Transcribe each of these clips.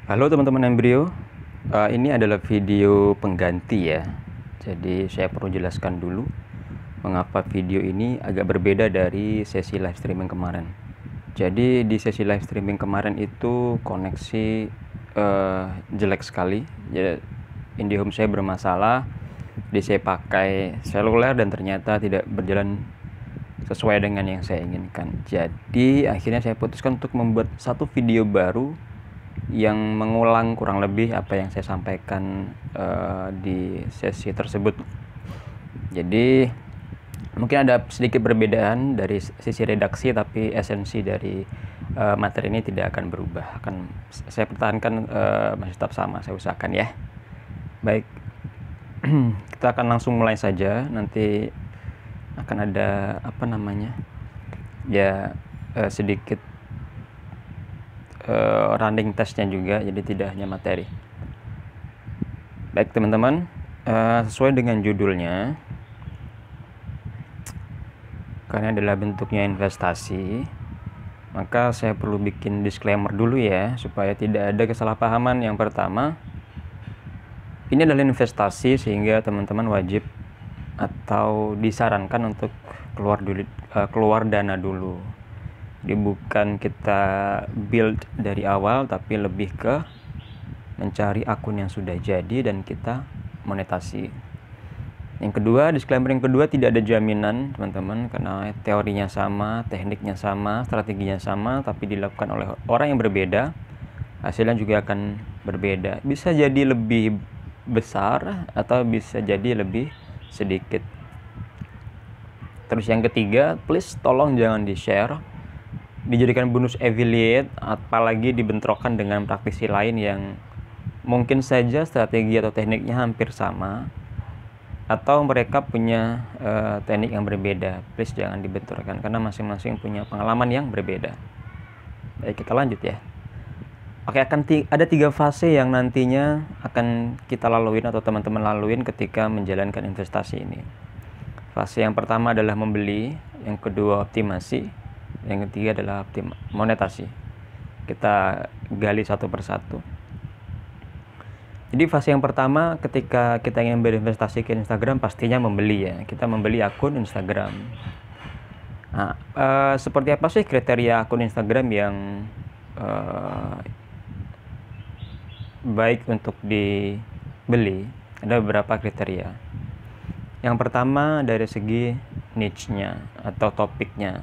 Halo teman-teman embrio. Ini adalah video pengganti ya. Jadi saya perlu jelaskan dulu mengapa video ini agak berbeda dari sesi live streaming kemarin. Jadi di sesi live streaming kemarin itu koneksi jelek sekali. Jadi IndiHome saya bermasalah. Jadi saya pakai seluler dan ternyata tidak berjalan sesuai dengan yang saya inginkan. Jadi akhirnya saya putuskan untuk membuat satu video baru yang mengulang kurang lebih apa yang saya sampaikan di sesi tersebut. Jadi mungkin ada sedikit perbedaan dari sisi redaksi, tapi esensi dari materi ini tidak akan berubah. Akan saya pertahankan masih tetap sama, saya usahakan ya. Baik, kita akan langsung mulai saja. Nanti akan ada sedikit running testnya juga, jadi tidak hanya materi. Baik teman-teman, sesuai dengan judulnya, karena adalah bentuknya investasi, maka saya perlu bikin disclaimer dulu ya, supaya tidak ada kesalahpahaman. Yang pertama, ini adalah investasi sehingga teman-teman wajib atau disarankan untuk keluar dana dulu. Jadi bukan kita build dari awal, tapi lebih ke mencari akun yang sudah jadi dan kita monetasi. Yang kedua, disclaimer yang kedua, tidak ada jaminan teman-teman, karena teorinya sama, tekniknya sama, strateginya sama, tapi dilakukan oleh orang yang berbeda, hasilnya juga akan berbeda. Bisa jadi lebih besar atau bisa jadi lebih sedikit. Terus yang ketiga, please tolong jangan di-share, dijadikan bonus affiliate, apalagi dibentrokkan dengan praktisi lain yang mungkin saja strategi atau tekniknya hampir sama, atau mereka punya teknik yang berbeda. Please jangan dibenturkan, karena masing-masing punya pengalaman yang berbeda. Baik, kita lanjut ya. Oke, ada 3 fase yang nantinya akan kita laluin atau teman-teman laluin ketika menjalankan investasi ini. Fase yang pertama adalah membeli, yang kedua optimasi, yang ketiga adalah monetasi. Kita gali satu persatu. Jadi fase yang pertama, ketika kita ingin berinvestasi ke Instagram, pastinya membeli ya. Kita membeli akun Instagram. Nah, seperti apa sih kriteria akun Instagram yang baik untuk dibeli? Ada beberapa kriteria. Yang pertama dari segi niche-nya atau topiknya.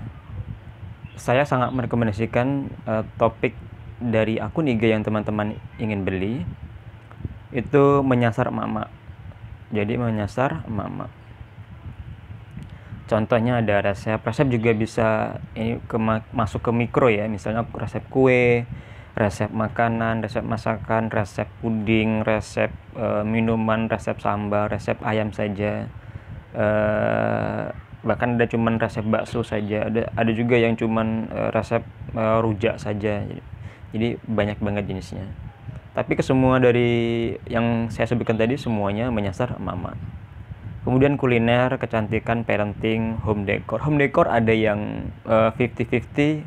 Saya sangat merekomendasikan topik dari akun IG yang teman-teman ingin beli itu menyasar emak-emak. Jadi menyasar emak-emak. Contohnya ada resep juga bisa ini masuk ke mikro ya, misalnya resep kue, resep makanan, resep masakan, resep puding, resep minuman, resep sambal, resep ayam saja. Bahkan ada cuman resep bakso saja, ada juga yang cuman resep rujak saja. Jadi banyak banget jenisnya. Tapi kesemua dari yang saya sebutkan tadi semuanya menyasar emak-emak. Kemudian kuliner, kecantikan, parenting, home decor. Home decor ada yang 50-50,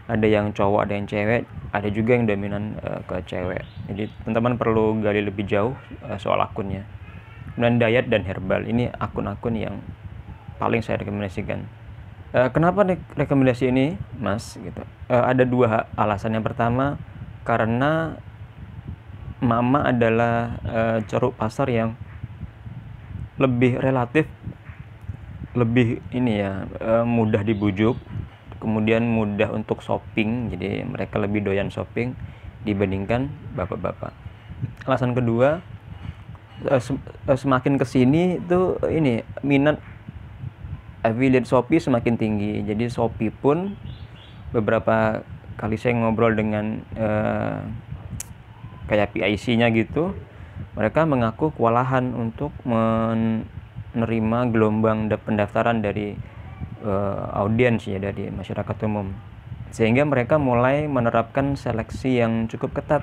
ada yang cowok, ada yang cewek, ada juga yang dominan ke cewek. Jadi teman-teman perlu gali lebih jauh soal akunnya. Kemudian diet dan herbal, ini akun-akun yang paling saya rekomendasikan. Kenapa rekomendasi ini, Mas? Gitu. Ada 2 alasan. Yang pertama, karena mama adalah ceruk pasar yang lebih relatif lebih mudah dibujuk, kemudian mudah untuk shopping. Jadi mereka lebih doyan shopping dibandingkan bapak-bapak. Alasan kedua, semakin kesini tuh minat affiliate Shopee semakin tinggi. Jadi Shopee pun beberapa kali saya ngobrol dengan kayak PIC-nya gitu, mereka mengaku kewalahan untuk menerima gelombang pendaftaran dari audiens ya, dari masyarakat umum, sehingga mereka mulai menerapkan seleksi yang cukup ketat.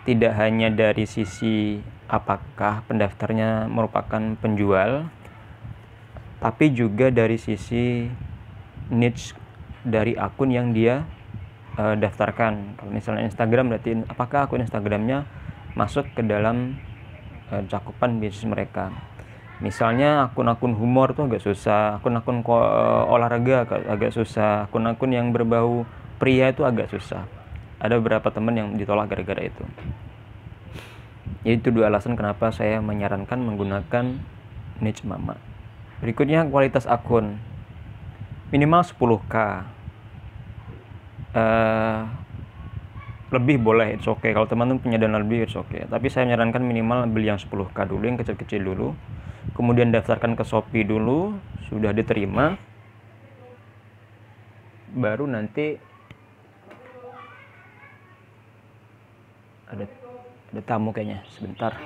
Tidak hanya dari sisi apakah pendaftarnya merupakan penjual, tapi juga dari sisi niche dari akun yang dia daftarkan. Kalau misalnya Instagram, berarti apakah akun Instagramnya masuk ke dalam cakupan bisnis mereka. Misalnya akun-akun humor tuh agak susah, akun-akun olahraga agak susah, akun-akun yang berbau pria itu agak susah. Ada beberapa teman yang ditolak gara-gara itu. Jadi itu 2 alasan kenapa saya menyarankan menggunakan niche mama. Berikutnya kualitas akun. Minimal 10k. Lebih boleh, it's okay. Kalau teman-teman punya dana lebih, it's okay. Tapi saya menyarankan minimal beli yang 10k dulu, yang kecil-kecil dulu. Kemudian daftarkan ke Shopee dulu, sudah diterima. Baru nanti ada tamu kayaknya, sebentar.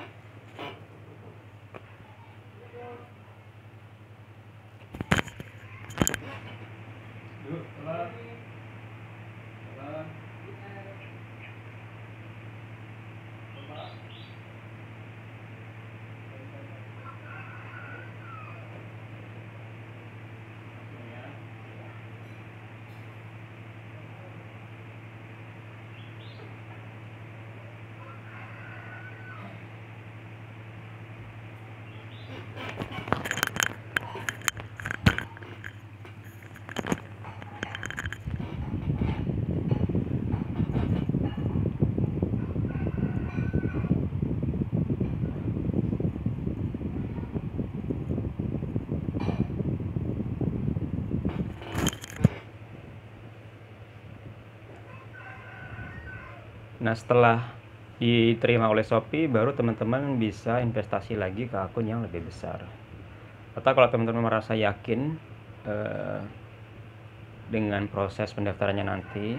Nah, setelah diterima oleh Shopee, baru teman-teman bisa investasi lagi ke akun yang lebih besar. Atau kalau teman-teman merasa yakin dengan proses pendaftarannya nanti,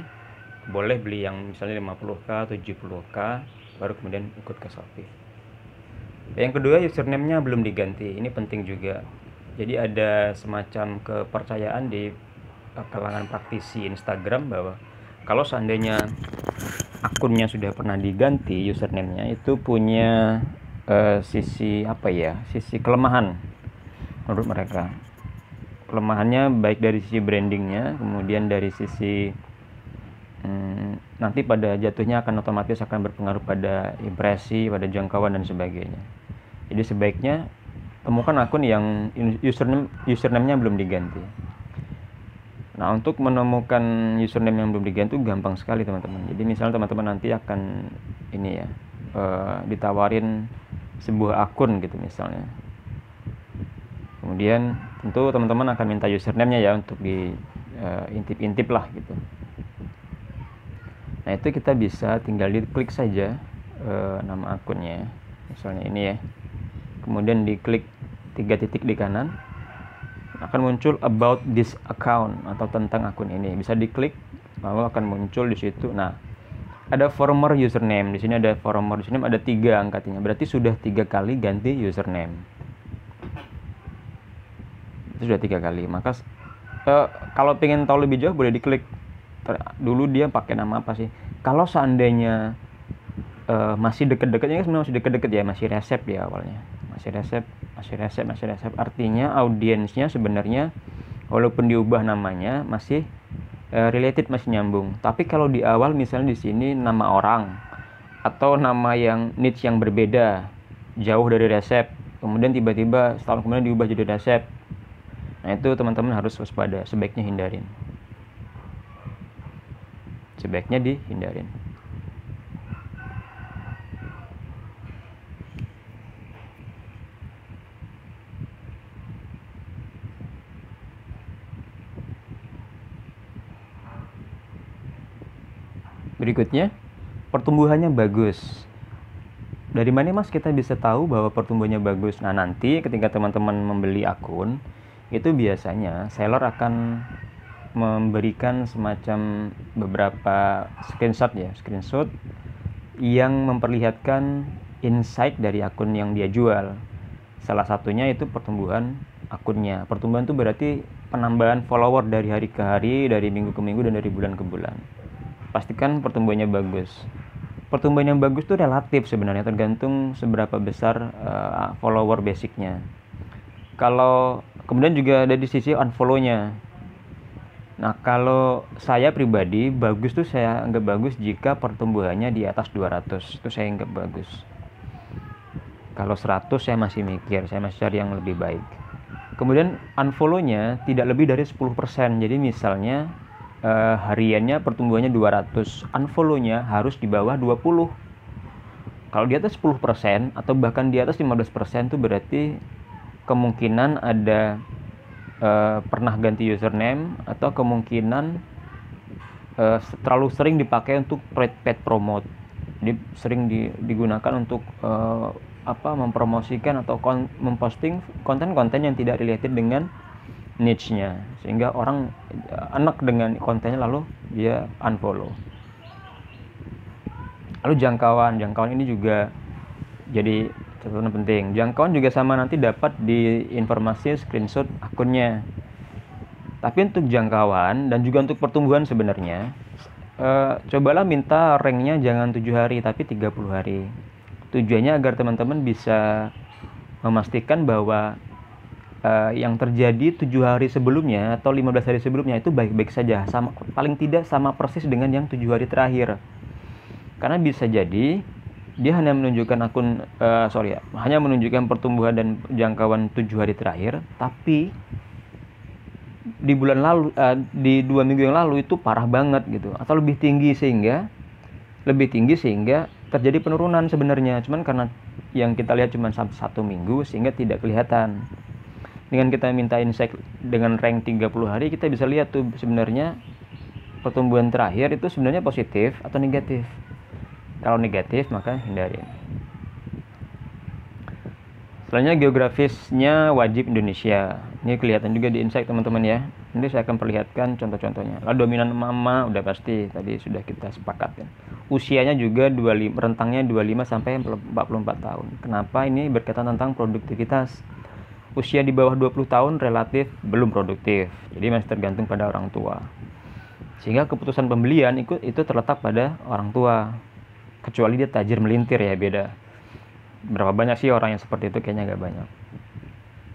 boleh beli yang misalnya 50k, 70k, baru kemudian ikut ke Shopee. Yang kedua, username-nya belum diganti. Ini penting juga. Jadi ada semacam kepercayaan di kalangan praktisi Instagram bahwa kalau seandainya akunnya sudah pernah diganti, username-nya itu punya sisi kelemahan menurut mereka. Kelemahannya baik dari sisi brandingnya, kemudian dari sisi nanti pada jatuhnya akan otomatis akan berpengaruh pada impresi, pada jangkauan dan sebagainya. Jadi sebaiknya temukan akun yang username-nya belum diganti. Nah, untuk menemukan username yang belum diganti gampang sekali teman-teman. Jadi misalnya teman-teman nanti akan ditawarin sebuah akun gitu misalnya. Kemudian tentu teman-teman akan minta username-nya ya untuk diintip-intip lah gitu. Nah, itu kita bisa tinggal diklik saja nama akunnya. Misalnya ini ya. Kemudian diklik 3 titik di kanan, akan muncul about this account atau tentang akun ini. Bisa diklik, lalu akan muncul di situ. Nah, ada former username. Di sini ada former username, ada 3 angkanya. Berarti sudah 3 kali ganti username. Itu sudah 3 kali. Maka kalau pengen tahu lebih jauh boleh diklik. Dulu dia pakai nama apa sih? Kalau seandainya masih deket-deketnya, sebenarnya masih deket-deket ya, masih resep ya awalnya. Masih resep. Artinya audiensnya sebenarnya walaupun diubah namanya masih related, masih nyambung. Tapi kalau di awal misalnya di sini nama orang atau nama yang niche yang berbeda, jauh dari resep, kemudian tiba-tiba setahun kemudian diubah jadi resep. Nah, itu teman-teman harus waspada, sebaiknya hindarin. Sebaiknya dihindarin. Berikutnya, pertumbuhannya bagus. Dari mana mas kita bisa tahu bahwa pertumbuhannya bagus? Nah, nanti ketika teman-teman membeli akun, itu biasanya seller akan memberikan semacam beberapa screenshot yang memperlihatkan insight dari akun yang dia jual. Salah satunya itu pertumbuhan akunnya. Pertumbuhan itu berarti penambahan follower dari hari ke hari, dari minggu ke minggu, dan dari bulan ke bulan. Pastikan pertumbuhannya bagus. Pertumbuhan yang bagus itu relatif sebenarnya, tergantung seberapa besar follower basicnya. Kalau kemudian juga ada di sisi unfollow-nya. Nah, kalau saya pribadi, bagus tuh saya anggap bagus jika pertumbuhannya di atas 200. Itu saya anggap bagus. Kalau 100 saya masih mikir, saya masih cari yang lebih baik. Kemudian unfollow-nya tidak lebih dari 10%. Jadi misalnya hariannya pertumbuhannya 200, unfollow-nya harus di bawah 20. Kalau di atas 10% atau bahkan di atas 15% itu berarti kemungkinan ada pernah ganti username atau kemungkinan terlalu sering dipakai untuk paid promote. Jadi sering digunakan untuk mempromosikan atau memposting konten-konten yang tidak related dengan niche-nya, sehingga orang enak dengan kontennya lalu dia unfollow. Lalu jangkauan ini juga jadi catatan penting. Jangkauan juga sama, nanti dapat di informasi screenshot akunnya. Tapi untuk jangkauan dan juga untuk pertumbuhan sebenarnya cobalah minta ranknya jangan 7 hari tapi 30 hari. Tujuannya agar teman-teman bisa memastikan bahwa yang terjadi 7 hari sebelumnya atau 15 hari sebelumnya itu baik-baik saja, sama, paling tidak sama persis dengan yang 7 hari terakhir. Karena bisa jadi dia hanya menunjukkan hanya menunjukkan pertumbuhan dan jangkauan 7 hari terakhir, tapi di bulan lalu, di 2 minggu yang lalu itu parah banget gitu, atau lebih tinggi sehingga terjadi penurunan sebenarnya. Cuman karena yang kita lihat cuma 1 minggu sehingga tidak kelihatan. Dengan kita minta insight dengan rank 30 hari, kita bisa lihat tuh sebenarnya pertumbuhan terakhir itu sebenarnya positif atau negatif. Kalau negatif maka hindarin. Selanjutnya geografisnya wajib Indonesia. Ini kelihatan juga di insight teman-teman ya. Nanti saya akan perlihatkan contoh-contohnya. Lalu dominan mama udah pasti tadi sudah kita sepakatkan. Usianya juga rentangnya 25 sampai 44 tahun. Kenapa ini berkaitan tentang produktivitas? Usia di bawah 20 tahun relatif belum produktif. Jadi masih tergantung pada orang tua. Sehingga keputusan pembelian itu terletak pada orang tua. Kecuali dia tajir melintir ya, beda. Berapa banyak sih orang yang seperti itu? Kayaknya nggak banyak.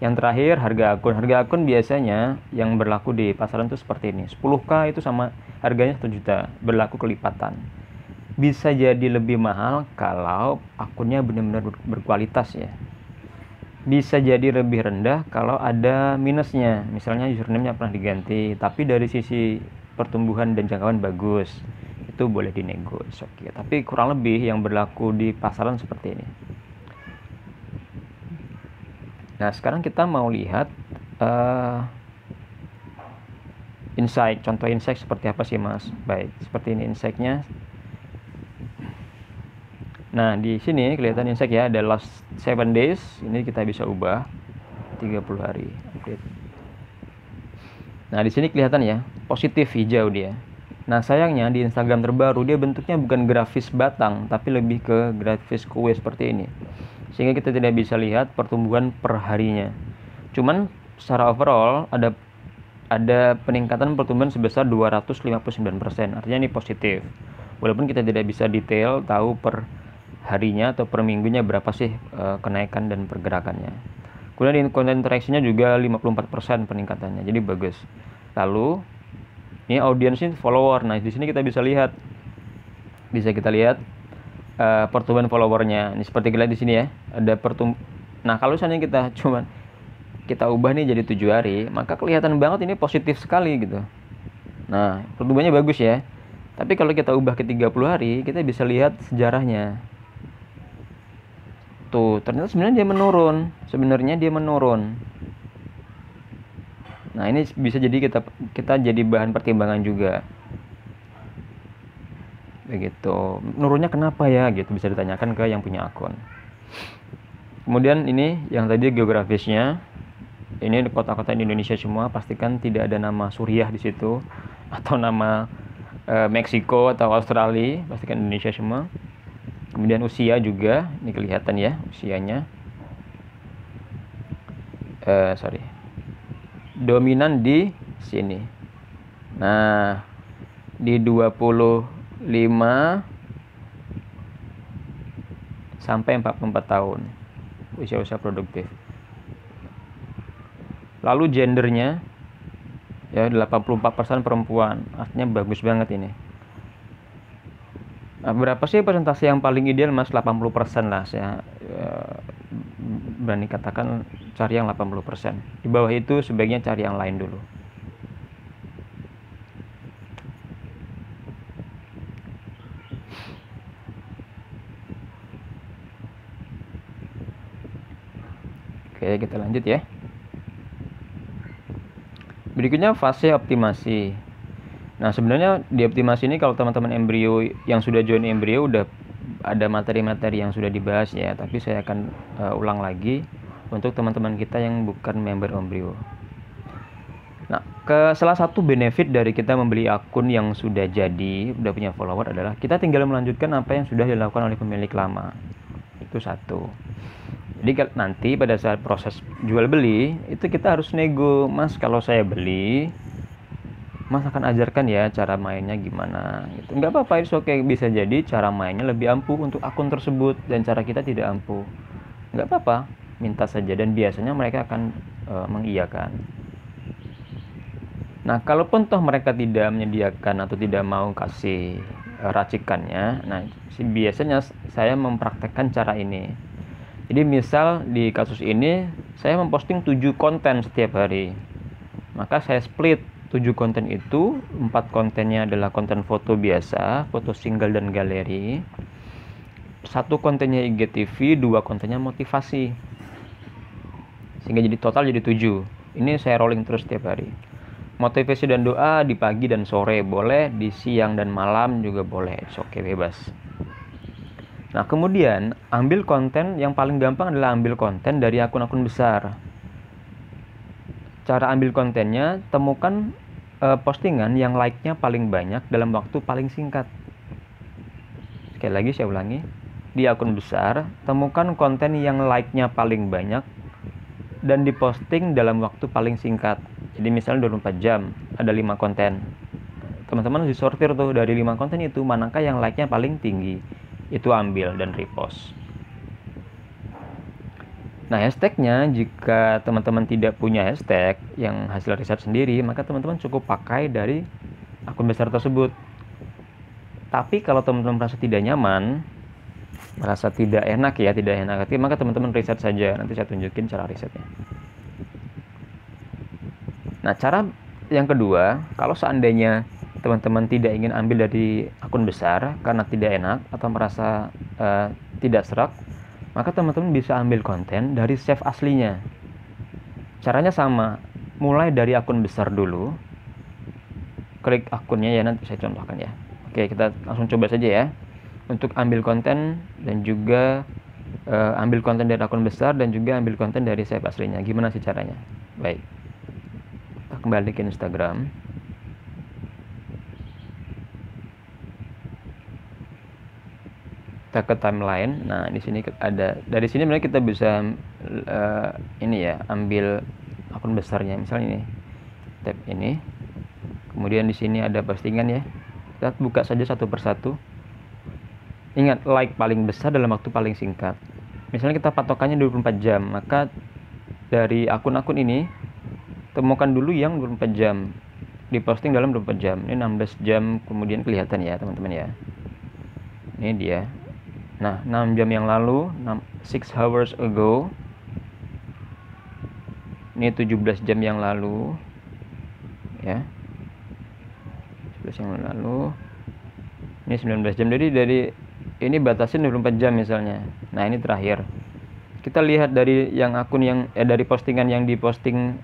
Yang terakhir, harga akun biasanya yang berlaku di pasaran itu seperti ini. 10k itu sama harganya 1 juta, berlaku kelipatan. Bisa jadi lebih mahal kalau akunnya benar-benar berkualitas ya. Bisa jadi lebih rendah kalau ada minusnya. Misalnya username-nya pernah diganti, tapi dari sisi pertumbuhan dan jangkauan bagus. Itu boleh dinego, oke. Tapi kurang lebih yang berlaku di pasaran seperti ini. Nah, sekarang kita mau lihat insight. Contoh insight seperti apa sih, Mas? Baik, seperti ini insight-nya. Nah, di sini kelihatan insight ya, ada last 7 days. Ini kita bisa ubah 30 hari update. Nah, di sini kelihatan ya, positif hijau dia. Nah, sayangnya di Instagram terbaru dia bentuknya bukan grafis batang, tapi lebih ke grafis kue seperti ini. Sehingga kita tidak bisa lihat pertumbuhan per harinya. Cuman secara overall ada peningkatan pertumbuhan sebesar 259%. Artinya ini positif. Walaupun kita tidak bisa detail tahu per harinya atau per minggunya berapa sih kenaikan dan pergerakannya. Kemudian content interaction-nya juga 54% peningkatannya. Jadi bagus. Lalu ini audiensnya follower. Nah, di sini kita bisa lihat pertumbuhan followernya. Ini seperti kita lihat di sini ya, ada Nah, kalau misalnya kita ubah nih jadi 7 hari, maka kelihatan banget ini positif sekali gitu. Nah, pertumbuhannya bagus ya. Tapi kalau kita ubah ke 30 hari, kita bisa lihat sejarahnya. Tuh, ternyata sebenarnya dia menurun. Nah, ini bisa jadi kita jadi bahan pertimbangan juga. Begitu. Nurunnya kenapa ya? Gitu bisa ditanyakan ke yang punya akun. Kemudian ini yang tadi geografisnya. Ini kota-kota di Indonesia semua, pastikan tidak ada nama Suriah di situ atau nama Meksiko atau Australia, pastikan Indonesia semua. Kemudian usia juga, ini kelihatan ya usianya. Dominan di sini. Nah, di 25 sampai 44 tahun. Usia-usia produktif. Lalu gendernya Ya 84% perempuan, artinya bagus banget ini. Nah, berapa sih persentase yang paling ideal mas? 80% lah, saya berani katakan cari yang 80%. Di bawah itu sebaiknya cari yang lain dulu. Oke, kita lanjut ya. Berikutnya fase optimasi. Nah, sebenarnya di optimasi ini kalau teman-teman embrio yang sudah join embrio udah ada materi-materi yang sudah dibahas ya, tapi saya akan ulang lagi untuk teman-teman kita yang bukan member embrio. Nah, salah satu benefit dari kita membeli akun yang sudah jadi, udah punya follower adalah kita tinggal melanjutkan apa yang sudah dilakukan oleh pemilik lama. Itu satu. Jadi nanti pada saat proses jual beli itu kita harus nego, mas kalau saya beli, mas akan ajarkan ya cara mainnya gimana gitu. Nggak apa-apa, itu oke, bisa jadi cara mainnya lebih ampuh untuk akun tersebut dan cara kita tidak ampuh. Nggak apa-apa, minta saja dan biasanya mereka akan mengiyakan. Nah, kalaupun toh mereka tidak menyediakan atau tidak mau kasih racikannya, nah biasanya saya mempraktekkan cara ini. Jadi misal di kasus ini saya memposting 7 konten setiap hari. Maka saya split 7 konten itu, 4 kontennya adalah konten foto biasa, foto single dan galeri. 1 kontennya IGTV, 2 kontennya motivasi. Sehingga jadi total jadi 7. Ini saya rolling terus setiap hari. Motivasi dan doa di pagi dan sore boleh, di siang dan malam juga boleh. Oke, bebas. Nah, kemudian ambil konten yang paling gampang adalah ambil konten dari akun-akun besar. Cara ambil kontennya, temukan postingan yang like-nya paling banyak dalam waktu paling singkat. Sekali lagi saya ulangi, di akun besar, temukan konten yang like-nya paling banyak dan diposting dalam waktu paling singkat. Jadi misalnya 24 jam, ada 5 konten. Teman-teman disortir tuh dari 5 konten itu, manakah yang like-nya paling tinggi. Itu ambil dan repost. Nah, hashtagnya jika teman-teman tidak punya hashtag yang hasil riset sendiri, maka teman-teman cukup pakai dari akun besar tersebut. Tapi kalau teman-teman merasa tidak nyaman, merasa tidak enak hati, maka teman-teman riset saja. Nanti saya tunjukin cara risetnya. Nah, cara yang kedua, kalau seandainya teman-teman tidak ingin ambil dari akun besar karena tidak enak atau merasa tidak serak, maka teman-teman bisa ambil konten dari save aslinya. Caranya sama, mulai dari akun besar dulu, klik akunnya ya, nanti saya contohkan ya. Oke, kita langsung coba saja ya, untuk ambil konten dan juga ambil konten dari akun besar dan juga ambil konten dari save aslinya. Gimana sih caranya? Baik, kita kembali ke Instagram. Kita ke timeline. Nah, di sini ada, dari sini sebenarnya kita bisa ini ya, ambil akun besarnya. Misalnya ini, tab ini. Kemudian di sini ada postingan ya. Kita buka saja satu persatu. Ingat, like paling besar dalam waktu paling singkat. Misalnya kita patokannya 24 jam, maka dari akun-akun ini temukan dulu yang 24 jam. Diposting dalam 24 jam. Ini 16 jam kemudian kelihatan ya, teman-teman ya. Ini dia. Nah, 6 jam yang lalu, 6 hours ago. Ini 17 jam yang lalu. Ya. 17 yang lalu. Ini 19 jam. Jadi dari ini batasin 24 jam misalnya. Nah, ini terakhir. Kita lihat dari yang akun yang dari postingan yang diposting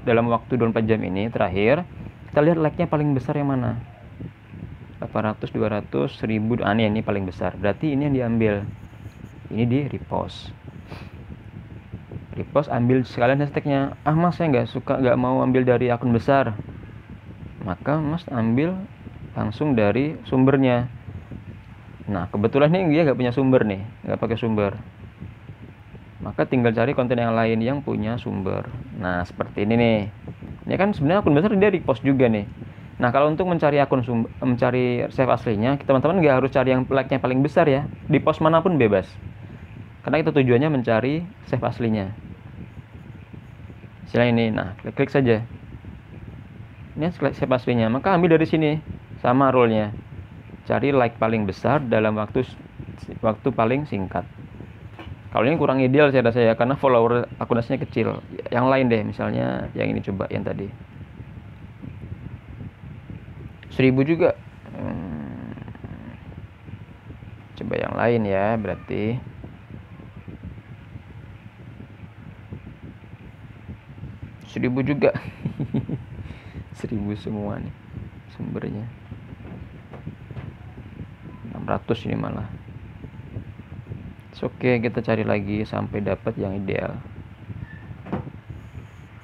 dalam waktu 24 jam ini terakhir. Kita lihat like-nya paling besar yang mana? 800, 200, 1000. Ini paling besar. Berarti ini yang diambil. Ini di repost. Repost, ambil sekalian hashtagnya. Mas saya nggak mau ambil dari akun besar. Maka mas ambil langsung dari sumbernya. Nah, kebetulan ini dia nggak punya sumber nih, nggak pakai sumber. Maka tinggal cari konten yang lain yang punya sumber. Nah, seperti ini nih. Ini kan sebenarnya akun besar dia repost juga nih. Nah, kalau untuk mencari mencari save aslinya, teman-teman nggak harus cari yang like-nya paling besar ya. Di post manapun bebas. Karena itu tujuannya mencari save aslinya. Misalnya ini, nah klik saja. Ini save aslinya, maka ambil dari sini. Sama rule-nya, cari like paling besar dalam waktu paling singkat. Kalau ini kurang ideal saya rasa ya, karena follower akun aslinya kecil. Yang lain deh, misalnya yang ini, coba yang tadi 1000 juga. Coba yang lain ya, berarti 1000 juga. 1000 semua nih sumbernya. 600 ini malah. Oke, kita cari lagi sampai dapat yang ideal.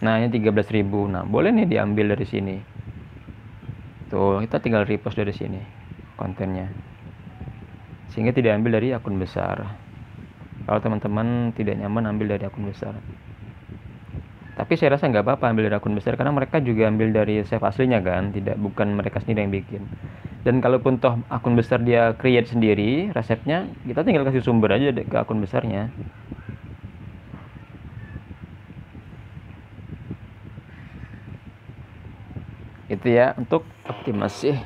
Nah, ini 13.000. Nah, boleh nih diambil dari sini. Tuh, kita tinggal repost dari sini kontennya. Sehingga tidak ambil dari akun besar. Kalau teman-teman tidak nyaman ambil dari akun besar. Tapi saya rasa nggak apa-apa ambil dari akun besar, karena mereka juga ambil dari save aslinya kan, bukan mereka sendiri yang bikin. Dan kalaupun toh akun besar dia create sendiri resepnya, kita tinggal kasih sumber aja ke akun besarnya. Itu ya untuk optimasi.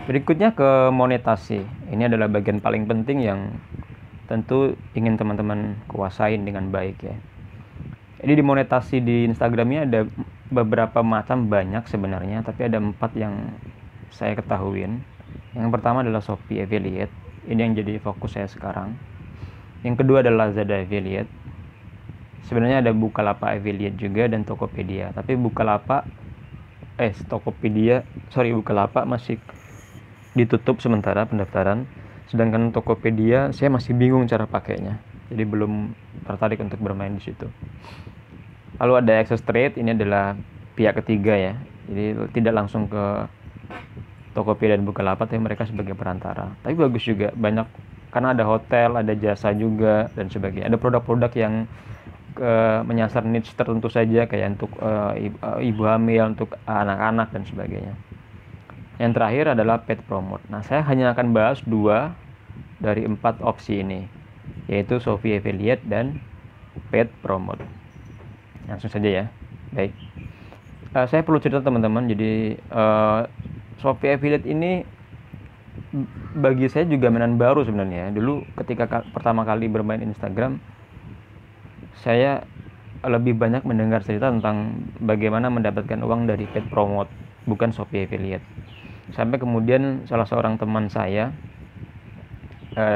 Berikutnya ke monetasi. Ini adalah bagian paling penting yang tentu ingin teman-teman kuasain dengan baik ya. Jadi di monetasi di Instagramnya ada beberapa macam, banyak sebenarnya, tapi ada 4 yang saya ketahuin. Yang pertama adalah Shopee Affiliate. Ini yang jadi fokus saya sekarang. Yang kedua adalah Lazada Affiliate. Sebenarnya ada Bukalapak Affiliate juga dan Tokopedia. Tapi Bukalapak masih ditutup sementara pendaftaran. Sedangkan Tokopedia saya masih bingung cara pakainya. Jadi belum tertarik untuk bermain di situ. Lalu ada Access Trade, ini adalah pihak ketiga ya. Jadi tidak langsung ke Tokopedia dan Bukalapak, tapi mereka sebagai perantara. Tapi bagus juga, banyak karena ada hotel, ada jasa juga dan sebagainya. Ada produk-produk yang menyasar niche tertentu saja, kayak untuk ibu hamil, untuk anak-anak dan sebagainya. Yang terakhir adalah paid promote. Nah, saya hanya akan bahas 2 dari 4 opsi ini, yaitu Shopee Affiliate dan paid promote. Langsung saja ya. Baik, saya perlu cerita teman-teman. Jadi Shopee Affiliate ini bagi saya juga mainan baru sebenarnya. Dulu ketika pertama kali bermain Instagram, saya lebih banyak mendengar cerita tentang bagaimana mendapatkan uang dari paid promote, bukan Shopee Affiliate. Sampai kemudian salah seorang teman saya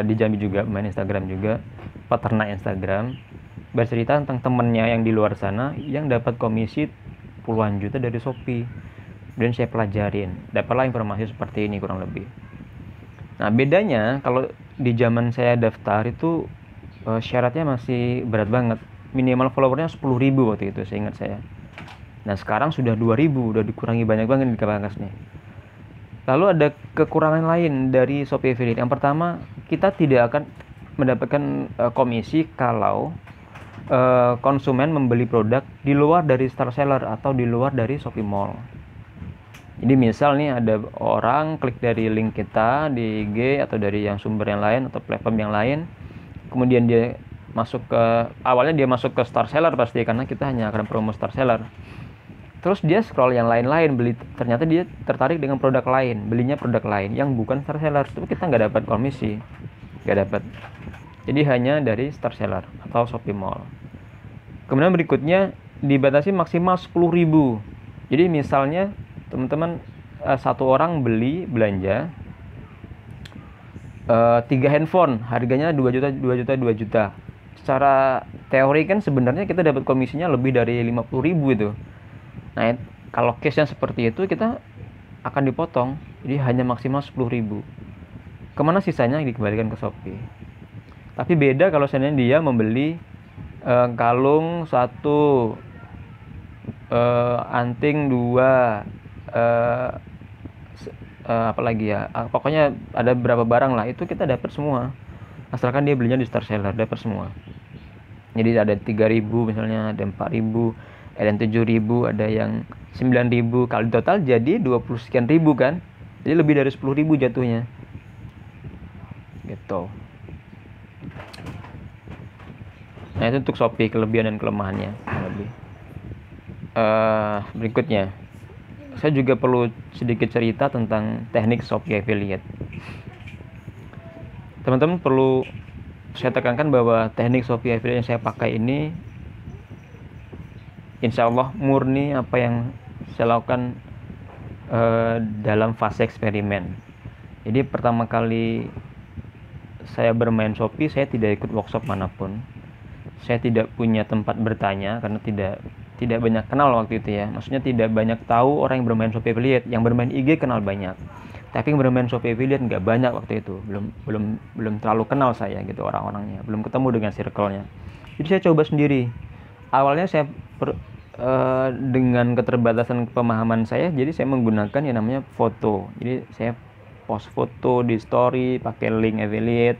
di Jambi juga, main Instagram juga, peternak Instagram, bercerita tentang temennya yang di luar sana yang dapat komisi puluhan juta dari Shopee. Dan saya pelajarin, dapatlah informasi seperti ini kurang lebih. Nah, bedanya kalau di zaman saya daftar itu syaratnya masih berat banget. Minimal followernya 10.000 waktu itu, saya ingat saya. Nah, sekarang sudah 2.000, udah dikurangi banyak banget di Kabakas nih. Lalu ada kekurangan lain dari Shopee Affiliate. Yang pertama, kita tidak akan mendapatkan komisi kalau konsumen membeli produk di luar dari Star Seller atau di luar dari Shopee Mall. Jadi misal nih ada orang klik dari link kita di IG atau dari yang sumber yang lain atau platform yang lain, kemudian dia awalnya dia masuk ke Star Seller pasti, karena kita hanya akan promo Star Seller. Terus dia scroll yang lain-lain, ternyata dia tertarik dengan produk lain, belinya produk lain yang bukan Star Seller, itu kita nggak dapat komisi, nggak dapat. Jadi hanya dari Star Seller atau Shopee Mall. Kemudian berikutnya dibatasi maksimal 10.000. Jadi misalnya teman-teman satu orang belanja 3 handphone, harganya 2 juta. Secara teori kan sebenarnya kita dapat komisinya lebih dari 50.000 itu. Nah, kalau case-nya seperti itu kita akan dipotong. Jadi hanya maksimal 10.000. Kemana sisanya dikembalikan ke Shopee. Tapi beda kalau seandainya dia membeli kalung 1, anting 2, apalagi ya, pokoknya ada berapa barang lah, itu kita dapat semua. Asalkan dia belinya di Star Seller, dapat semua. Jadi ada 3.000 misalnya, ada 4.000, ada yang 7.000, ada yang 9.000. Kalau total jadi 20 sekian ribu kan. Jadi lebih dari 10.000 jatuhnya. Gitu. Nah, itu untuk Shopee, kelebihan dan kelemahannya lebih. Berikutnya saya juga perlu sedikit cerita tentang teknik Shopee Affiliate. Teman-teman perlu saya tekankan bahwa teknik Shopee Affiliate yang saya pakai ini insya Allah murni apa yang saya lakukan dalam fase eksperimen. Jadi pertama kali saya bermain Shopee, saya tidak ikut workshop manapun. Saya tidak punya tempat bertanya karena tidak banyak kenal waktu itu ya. Maksudnya tidak banyak tahu orang yang bermain Shopee Affiliate. Yang bermain IG kenal banyak, tapi yang bermain Shopee Affiliate nggak banyak waktu itu. Belum terlalu kenal saya gitu orang-orangnya. Belum ketemu dengan circle-nya. Jadi saya coba sendiri. Awalnya saya dengan keterbatasan pemahaman saya, jadi saya menggunakan yang namanya foto. Jadi saya post foto di story pakai link affiliate.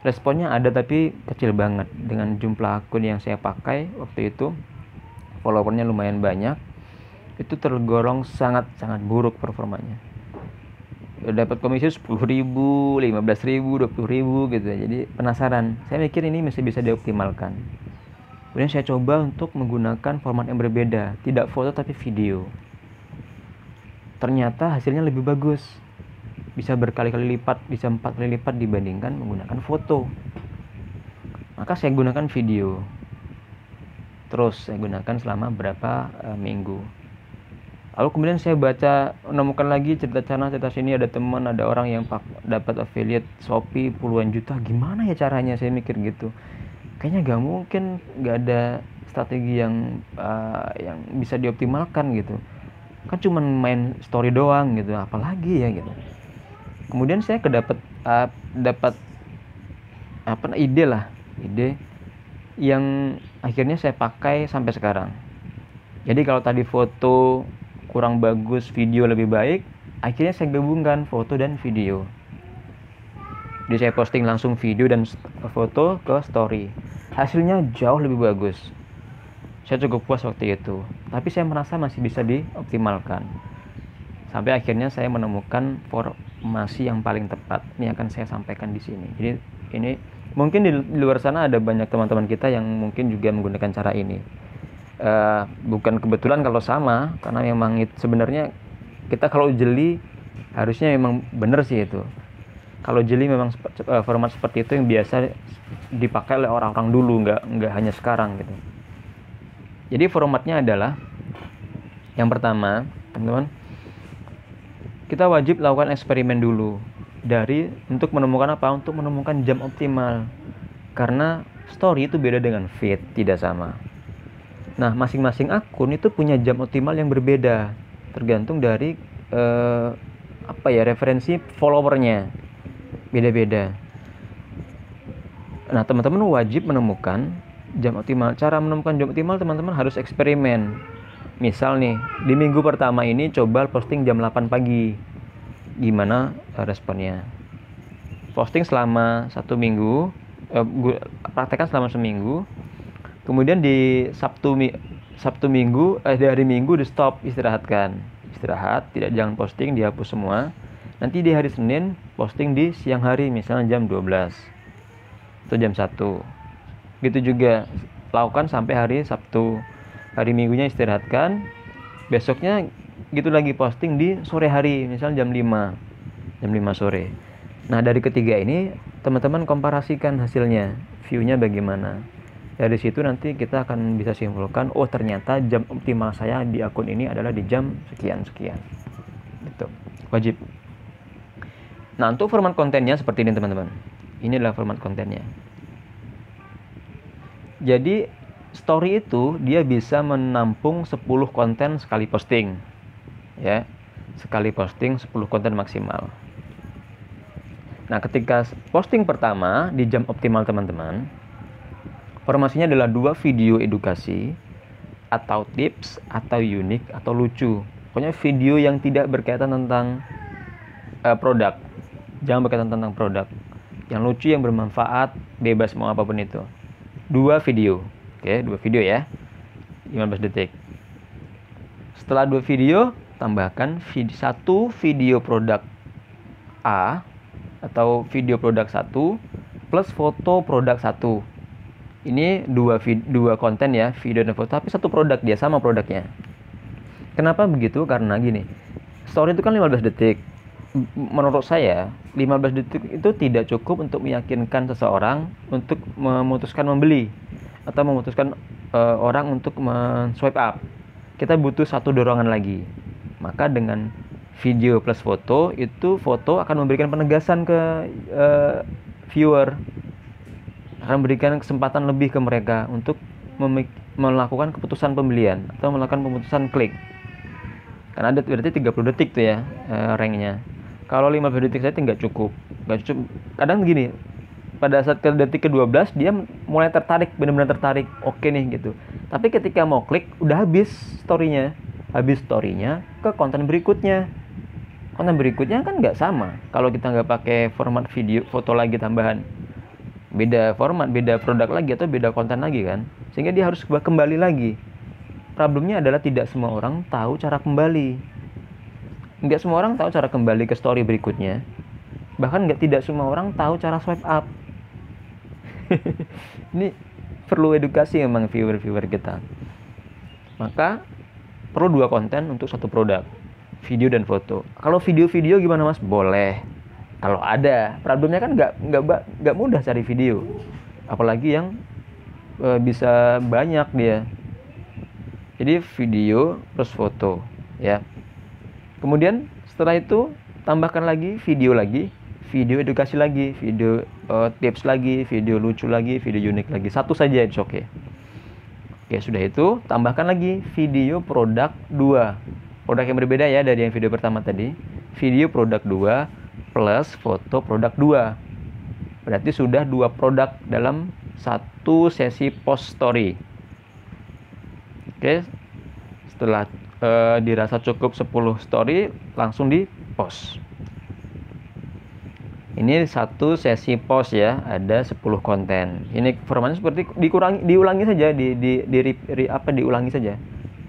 Responnya ada tapi kecil banget dengan jumlah akun yang saya pakai waktu itu. Followernya lumayan banyak. Itu tergolong sangat buruk performanya. Dapat komisi 10.000, 15.000, 20.000 gitu. Jadi penasaran. Saya mikir ini masih bisa dioptimalkan. Kemudian saya coba untuk menggunakan format yang berbeda, tidak foto tapi video. Ternyata hasilnya lebih bagus. Bisa berkali-kali lipat, bisa 4 kali lipat dibandingkan menggunakan foto. Maka saya gunakan video. Terus saya gunakan selama berapa minggu. Lalu kemudian saya menemukan lagi cerita sini, ada teman, ada orang yang dapat affiliate Shopee puluhan juta. Gimana ya caranya? Saya mikir gitu. Kayaknya gak mungkin, gak ada strategi yang bisa dioptimalkan gitu. Kan cuma main story doang gitu, apalagi ya gitu. Kemudian saya dapat ide yang akhirnya saya pakai sampai sekarang. Jadi kalau tadi foto kurang bagus, video lebih baik, akhirnya saya gabungkan foto dan video. Jadi saya posting langsung video dan foto ke story. Hasilnya jauh lebih bagus. Saya cukup puas waktu itu. Tapi saya merasa masih bisa dioptimalkan. Sampai akhirnya saya menemukan formasi yang paling tepat. Ini akan saya sampaikan di sini. Jadi ini mungkin di luar sana ada banyak teman-teman kita yang mungkin juga menggunakan cara ini. Bukan kebetulan kalau sama, karena memang sebenarnya kita kalau jeli harusnya memang benar sih itu. Kalau jeli memang format seperti itu yang biasa dipakai oleh orang-orang dulu, nggak hanya sekarang gitu. Jadi formatnya adalah yang pertama, teman-teman, kita wajib lakukan eksperimen dulu untuk menemukan apa? Untuk menemukan jam optimal. Karena story itu beda dengan feed, tidak sama. Nah, masing-masing akun itu punya jam optimal yang berbeda, tergantung dari referensi followernya. Beda-beda. Nah, teman-teman wajib menemukan jam optimal. Cara menemukan jam optimal, teman-teman harus eksperimen. Misal nih, di minggu pertama ini coba posting jam 8 pagi. Gimana responnya? Posting selama 1 minggu, praktekkan selama seminggu. Kemudian di di hari Minggu di stop, istirahatkan. Istirahat, jangan posting, dihapus semua. Nanti di hari Senin posting di siang hari, misalnya jam 12 atau jam 1. Gitu juga lakukan sampai hari Sabtu. Hari Minggunya istirahatkan. Besoknya gitu lagi posting di sore hari, misalnya jam 5 sore. Nah, dari ketiga ini teman-teman komparasikan hasilnya, view-nya bagaimana. Dari situ nanti kita akan bisa simpulkan, oh ternyata jam optimal saya di akun ini adalah di jam sekian-sekian. Gitu. Wajib. Nah, untuk format kontennya seperti ini, teman-teman. Ini adalah format kontennya. Jadi, story itu dia bisa menampung 10 konten sekali posting. Ya. Sekali posting 10 konten maksimal. Nah, ketika posting pertama di jam optimal, teman-teman, formasinya adalah 2 video edukasi atau tips atau unik atau lucu. Pokoknya video yang tidak berkaitan tentang produk. Jangan berkaitan tentang produk. Yang lucu, yang bermanfaat, bebas mau apapun itu. 2 video. Oke, 2 video ya. 15 detik. Setelah 2 video, tambahkan 1 video produk A atau video produk 1 plus foto produk 1. Ini 2 konten ya, video dan foto, tapi 1 produk, dia sama produknya. Kenapa begitu? Karena gini, story itu kan 15 detik. Menurut saya 15 detik itu tidak cukup untuk meyakinkan seseorang untuk memutuskan membeli atau memutuskan orang untuk swipe up. Kita butuh satu dorongan lagi. Maka dengan video plus foto, itu foto akan memberikan penegasan ke viewer, akan memberikan kesempatan lebih ke mereka untuk melakukan keputusan pembelian atau melakukan keputusan klik. Karena ada berarti 30 detik tuh ya ranknya. Kalau 15 detik saya nggak cukup. Kadang gini, pada saat ke detik ke-12 dia mulai tertarik, benar-benar tertarik. Oke nih gitu. Tapi ketika mau klik udah habis story-nya. Habis story-nya ke konten berikutnya. Konten berikutnya kan nggak sama. Kalau kita nggak pakai format video, foto lagi tambahan. Beda format, beda produk lagi atau beda konten lagi kan. Sehingga dia harus kembali lagi. Problemnya adalah tidak semua orang tahu cara kembali. Nggak semua orang tahu cara kembali ke story berikutnya. Bahkan tidak semua orang tahu cara swipe up. Ini perlu edukasi memang viewer-viewer kita. Maka perlu 2 konten untuk satu produk, video dan foto. Kalau video-video gimana mas? Boleh. Kalau ada, problemnya kan nggak mudah cari video. Apalagi yang bisa banyak dia. Jadi video plus foto, ya. Kemudian setelah itu tambahkan lagi, video edukasi lagi, video tips lagi, video lucu lagi, video unik lagi. Satu saja it's okay. Oke, sudah itu tambahkan lagi video produk 2. Produk yang berbeda ya dari yang video pertama tadi. Video produk 2 plus foto produk 2. Berarti sudah 2 produk dalam satu sesi post story. Oke, setelah dirasa cukup 10 story, langsung di post. Ini satu sesi post ya, ada 10 konten. Ini formatnya seperti diulangi saja, diulangi saja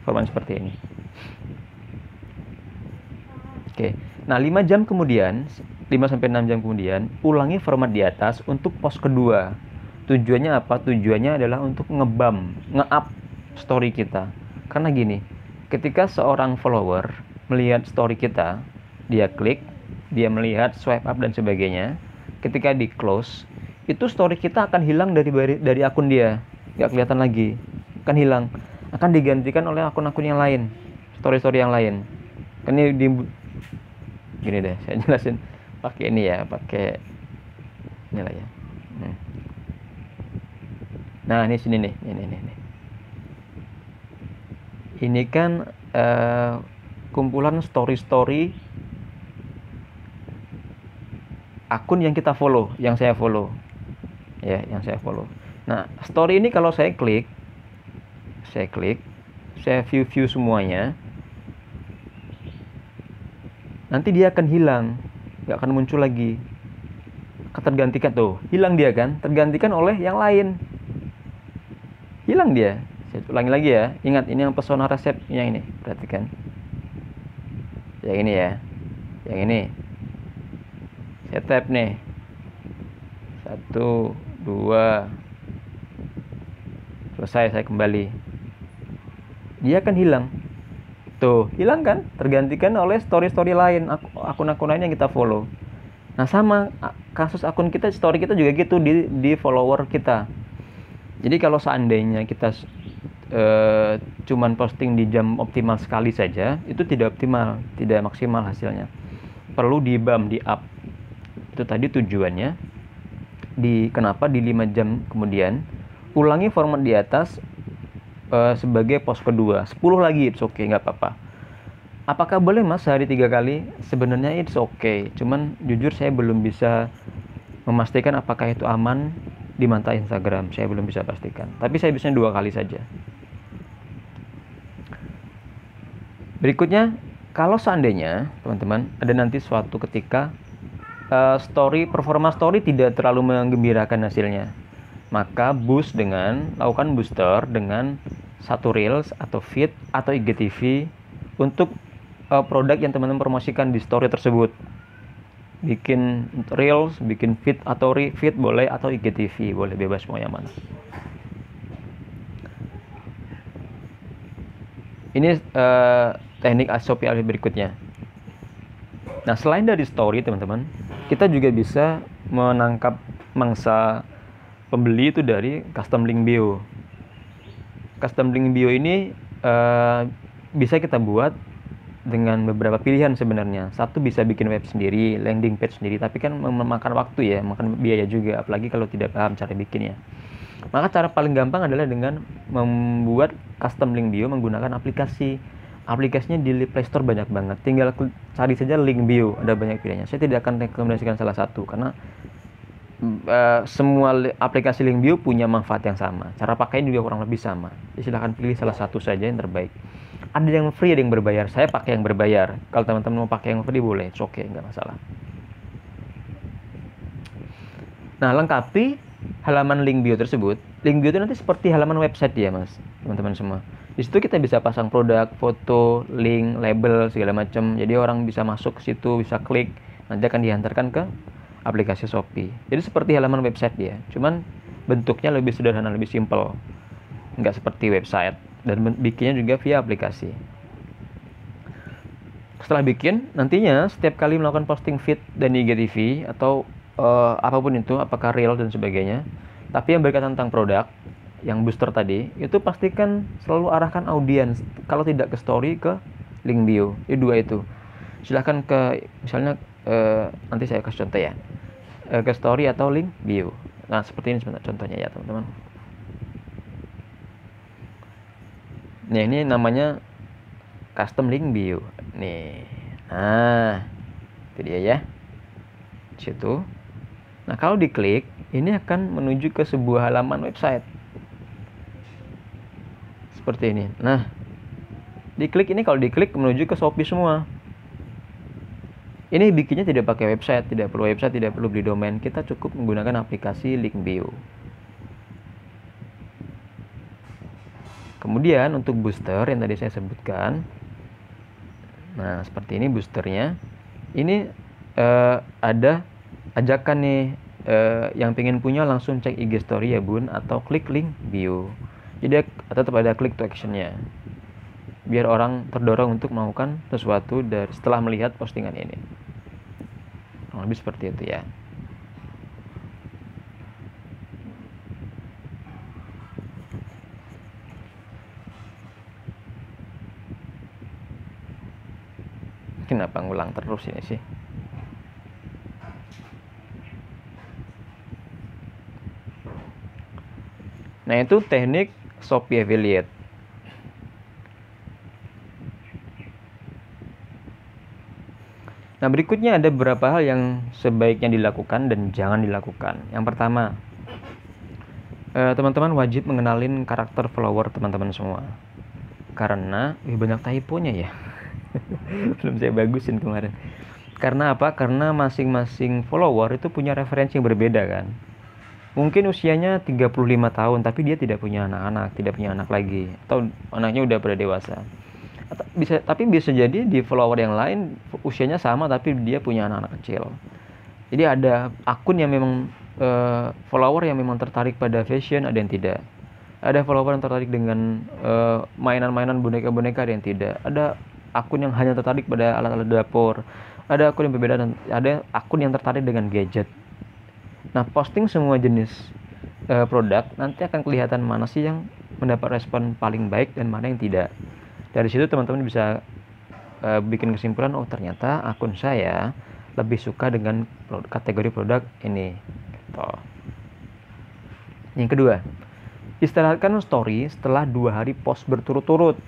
format seperti ini. Oke, nah 5 jam kemudian, 5-6 jam kemudian, ulangi format di atas untuk post kedua. Tujuannya apa? Tujuannya adalah untuk nge-up story kita. Karena gini, ketika seorang follower melihat story kita, dia klik, dia melihat swipe up dan sebagainya, ketika di close, itu story kita akan hilang dari akun dia, nggak kelihatan lagi, akan hilang, akan digantikan oleh akun-akun yang lain, story-story yang lain. Kan ini gini deh, saya jelasin pakai ini ya, pakai inilah ya. Nah ini sini nih, ini. Ini kan kumpulan story-story akun yang kita follow, yang saya follow. Ya, yang saya follow. Nah, story ini kalau saya klik, saya view semuanya. Nanti dia akan hilang, nggak akan muncul lagi. Tergantikan tuh, hilang dia kan, tergantikan oleh yang lain. Hilang dia. Saya ulangi lagi ya. Ingat, ini yang pesona resep yang ini. Perhatikan. Yang ini ya. Yang ini. Saya tap nih. 1, 2. Selesai, saya kembali. Dia akan hilang. Tuh, hilang kan? Tergantikan oleh story-story lain, akun-akun lain yang kita follow. Nah, sama kasus akun kita, story kita juga gitu di follower kita. Jadi kalau seandainya kita cuman posting di jam optimal sekali saja, itu tidak optimal, tidak maksimal hasilnya. Perlu di-bump, di-up. Itu tadi tujuannya. Kenapa di 5 jam kemudian ulangi format di atas sebagai post kedua. 10 lagi, it's okay, nggak apa-apa. Apakah boleh mas sehari 3 kali? Sebenarnya it's okay. Cuman jujur saya belum bisa memastikan apakah itu aman di mata Instagram. Saya belum bisa pastikan. Tapi saya bisa 2 kali saja. Berikutnya, kalau seandainya teman-teman ada nanti suatu ketika performa story tidak terlalu menggembirakan hasilnya, maka lakukan booster dengan satu reels atau feed atau IGTV untuk produk yang teman-teman promosikan di story tersebut. Bikin reels, bikin feed atau feed boleh, atau IGTV boleh, bebas mau yang mana. Ini teknik Shopee Affiliate berikutnya. Nah, selain dari story teman-teman, kita juga bisa menangkap mangsa pembeli itu dari custom link bio. Custom link bio ini bisa kita buat dengan beberapa pilihan sebenarnya. Satu, bisa bikin web sendiri, landing page sendiri, tapi kan memakan waktu ya, makan biaya juga, apalagi kalau tidak paham cara bikinnya. Maka cara paling gampang adalah dengan membuat custom link bio menggunakan aplikasi. Aplikasinya di Play Store banyak banget. Tinggal cari saja link bio, ada banyak pilihannya. Saya tidak akan rekomendasikan salah satu karena semua aplikasi link bio punya manfaat yang sama. Cara pakainya juga kurang lebih sama. Jadi silahkan pilih salah satu saja yang terbaik. Ada yang free, ada yang berbayar. Saya pakai yang berbayar. Kalau teman-teman mau pakai yang free boleh, oke, nggak masalah. Nah, lengkapi halaman link bio tersebut. Link bio itu nanti seperti halaman website ya, mas, teman-teman semua. Di situ kita bisa pasang produk, foto, link, label, segala macam. Jadi orang bisa masuk ke situ, bisa klik, nanti akan dihantarkan ke aplikasi Shopee. Jadi seperti halaman website dia, cuman bentuknya lebih sederhana, lebih simple, nggak seperti website, dan bikinnya juga via aplikasi. Setelah bikin, nantinya setiap kali melakukan posting feed dan IGTV atau apapun itu, apakah reel dan sebagainya, tapi yang berkaitan tentang produk, yang booster tadi, itu pastikan selalu arahkan audiens, kalau tidak ke story, ke link bio. Ini dua itu. Silahkan ke, misalnya nanti saya kasih contoh ya, ke story atau link bio. Nah, seperti ini sebentar contohnya ya teman-teman. Nah, ini namanya custom link bio nih. Nah, itu dia ya, situ. Nah, kalau diklik, ini akan menuju ke sebuah halaman website seperti ini. Nah, diklik ini, kalau diklik menuju ke Shopee semua. Ini bikinnya tidak pakai website, tidak perlu beli domain. Kita cukup menggunakan aplikasi link bio. Kemudian untuk booster yang tadi saya sebutkan, nah seperti ini boosternya. Ini ada ajakan nih, yang pengen punya langsung cek IG story ya bun, atau klik link bio. Jadi tetap ada click to actionnya, biar orang terdorong untuk melakukan sesuatu dari setelah melihat postingan ini. Lebih seperti itu ya. Kenapa ngulang terus ini sih? Nah, itu teknik Shopee Affiliate. Nah, berikutnya ada beberapa hal yang sebaiknya dilakukan dan jangan dilakukan. Yang pertama, teman-teman wajib mengenalin karakter follower teman-teman semua. Karena banyak typonya ya. Belum saya bagusin kemarin. Karena apa? Karena masing-masing follower itu punya referensi yang berbeda kan. Mungkin usianya 35 tahun, tapi dia tidak punya anak-anak, tidak punya anak lagi, atau anaknya udah pada dewasa. Tapi bisa jadi di follower yang lain usianya sama, tapi dia punya anak-anak kecil. Jadi ada akun yang memang follower yang memang tertarik pada fashion, ada yang tidak. Ada follower yang tertarik dengan mainan-mainan boneka-boneka, ada yang tidak. Ada akun yang hanya tertarik pada alat-alat dapur. Ada akun yang berbeda, dan ada akun yang tertarik dengan gadget. Nah, posting semua jenis produk, nanti akan kelihatan mana sih yang mendapat respon paling baik dan mana yang tidak. Dari situ teman-teman bisa bikin kesimpulan, oh ternyata akun saya lebih suka dengan kategori produk ini. Gitu. Yang kedua, istirahatkan story setelah 2 hari post berturut-turut.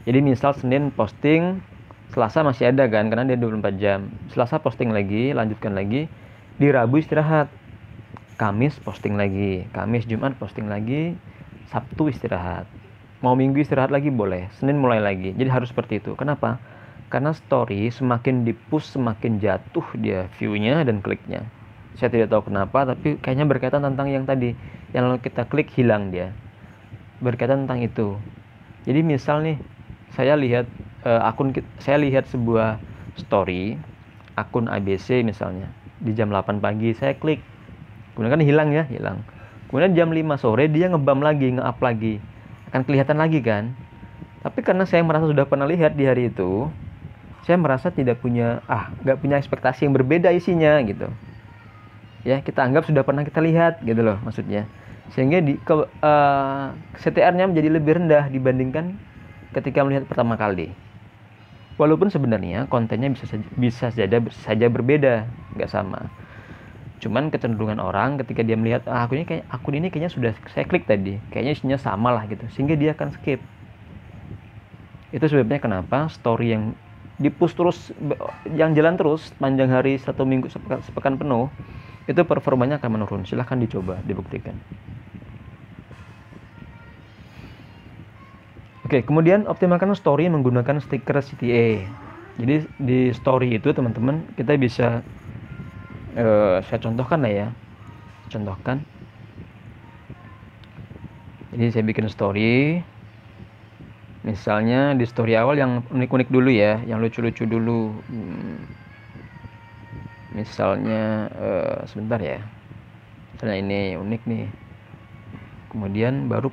Jadi misal Senin posting, Selasa masih ada kan, karena dia 24 jam. Selasa posting lagi, lanjutkan lagi. Di Rabu istirahat, Kamis posting lagi, Kamis Jumat posting lagi, Sabtu istirahat. Mau Minggu istirahat lagi boleh, Senin mulai lagi. Jadi harus seperti itu. Kenapa? Karena story semakin di-push semakin jatuh dia view-nya dan kliknya. Saya tidak tahu kenapa, tapi kayaknya berkaitan tentang yang tadi, yang kita klik hilang dia. Berkaitan tentang itu. Jadi misal nih, saya lihat saya lihat sebuah story akun ABC misalnya di jam 8 pagi, saya klik, kemudian kan hilang. Kemudian jam 5 sore dia ngebam lagi, nge-up lagi, akan kelihatan lagi kan. Tapi karena saya merasa sudah pernah lihat di hari itu, saya merasa nggak punya ekspektasi yang berbeda isinya gitu. Ya, kita anggap sudah pernah kita lihat gitu loh maksudnya. Sehingga CTR-nya menjadi lebih rendah dibandingkan ketika melihat pertama kali. Walaupun sebenarnya kontennya bisa saja berbeda, nggak sama. Cuman kecenderungan orang ketika dia melihat akun ini kayaknya sudah saya klik tadi, kayaknya isinya sama lah gitu, sehingga dia akan skip. Itu sebabnya kenapa story yang di-push terus, yang jalan terus panjang hari, 1 minggu, sepekan penuh, itu performanya akan menurun. Silahkan dicoba, dibuktikan. Oke, kemudian optimalkan story menggunakan stiker CTA. Jadi di story itu teman-teman kita bisa saya contohkan lah ya. Jadi saya bikin story. Misalnya di story awal yang unik-unik dulu ya, yang lucu-lucu dulu. Misalnya sebentar ya. Misalnya ini unik nih. Kemudian baru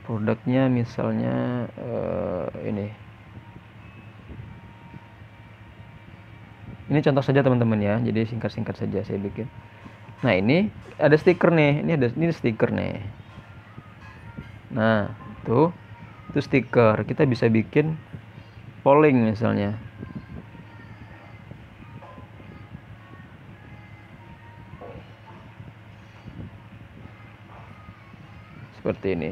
produknya misalnya ini contoh saja teman-teman ya, jadi singkat-singkat saja saya bikin. Nah, ini ada stiker nih, ini stiker nih. Nah, itu stiker. Kita bisa bikin polling misalnya. Seperti ini.